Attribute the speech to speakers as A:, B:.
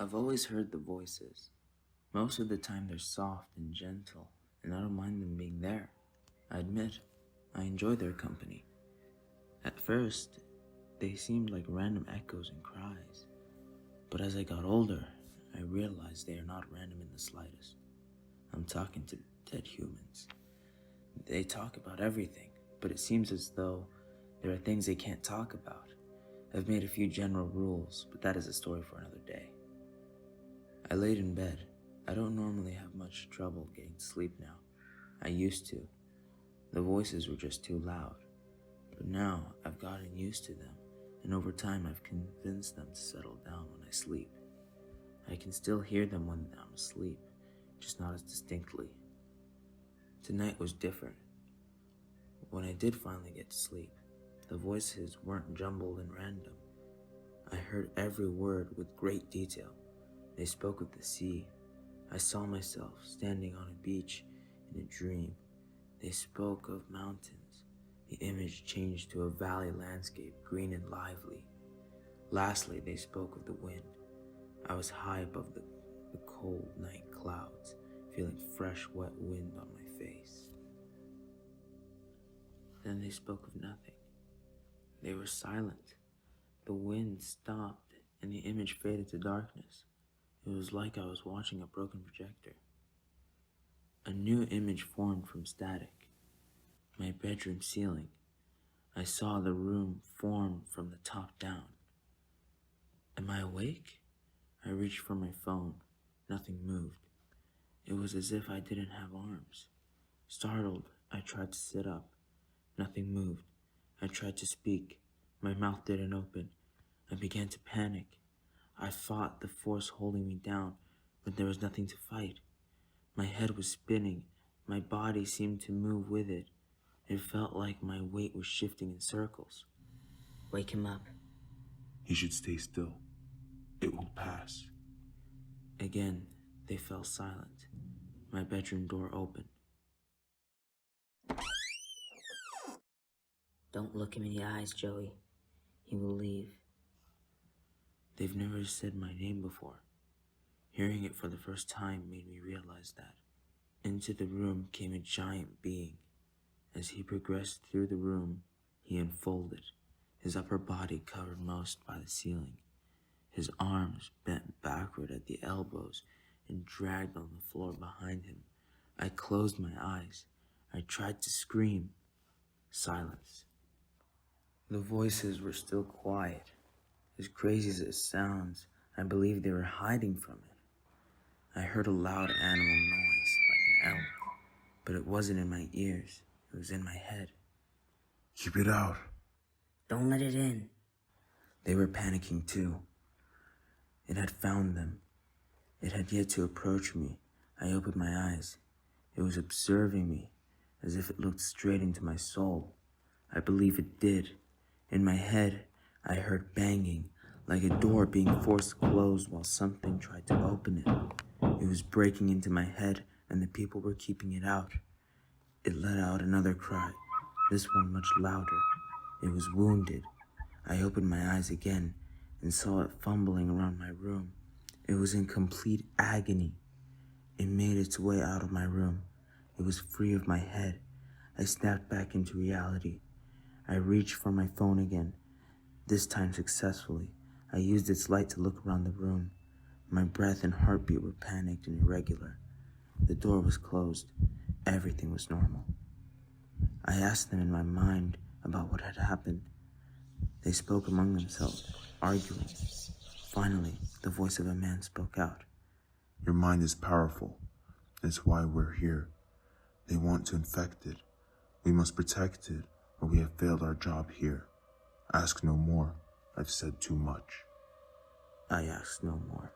A: I've always heard the voices. Most of the time they're soft and gentle, and I don't mind them being there. I admit, I enjoy their company. At first, they seemed like random echoes and cries, but as I got older, I realized they are not random in the slightest. I'm talking to dead humans. They talk about everything, but it seems as though there are things they can't talk about. I've made a few general rules, but that is a story for another day. I laid in bed. I don't normally have much trouble getting to sleep now. I used to. The voices were just too loud. But now I've gotten used to them, and over time I've convinced them to settle down when I sleep. I can still hear them when I'm asleep, just not as distinctly. Tonight was different. When I did finally get to sleep, the voices weren't jumbled and random. I heard every word with great detail. They spoke of the sea. I saw myself standing on a beach in a dream. They spoke of mountains. The image changed to a valley landscape, green and lively. Lastly, they spoke of the wind. I was high above the cold night clouds, feeling fresh, wet wind on my face. Then they spoke of nothing. They were silent. The wind stopped, and the image faded to darkness. It was like I was watching a broken projector. A new image formed from static. My bedroom ceiling. I saw the room form from the top down. Am I awake? I reached for my phone. Nothing moved. It was as if I didn't have arms. Startled, I tried to sit up. Nothing moved. I tried to speak. My mouth didn't open. I began to panic. I fought the force holding me down, but there was nothing to fight. My head was spinning. My body seemed to move with it. It felt like my weight was shifting in circles.
B: Wake him up.
C: He should stay still. It will pass.
A: Again, they fell silent. My bedroom door opened.
B: Don't look him in the eyes, Joey. He will leave.
A: They've never said my name before. Hearing it for the first time made me realize that. Into the room came a giant being. As he progressed through the room, he unfolded, his upper body covered most by the ceiling. His arms bent backward at the elbows and dragged on the floor behind him. I closed my eyes. I tried to scream. Silence. The voices were still quiet. As crazy as it sounds, I believe they were hiding from it. I heard a loud animal noise, like an elk, but it wasn't in my ears. It was in my head.
C: Keep it out.
B: Don't let it in.
A: They were panicking too. It had found them. It had yet to approach me. I opened my eyes. It was observing me, as if it looked straight into my soul. I believe it did. In my head, I heard banging, like a door being forced closed while something tried to open it. It was breaking into my head, and the people were keeping it out. It let out another cry, this one much louder. It was wounded. I opened my eyes again and saw it fumbling around my room. It was in complete agony. It made its way out of my room. It was free of my head. I snapped back into reality. I reached for my phone again, this time successfully. I used its light to look around the room. My breath and heartbeat were panicked and irregular. The door was closed. Everything was normal. I asked them in my mind about what had happened. They spoke among themselves, arguing. Finally, the voice of a man spoke out.
C: Your mind is powerful. That's why we're here. They want to infect it. We must protect it, or we have failed our job here. Ask no more. I've said too much.
A: I asked no more.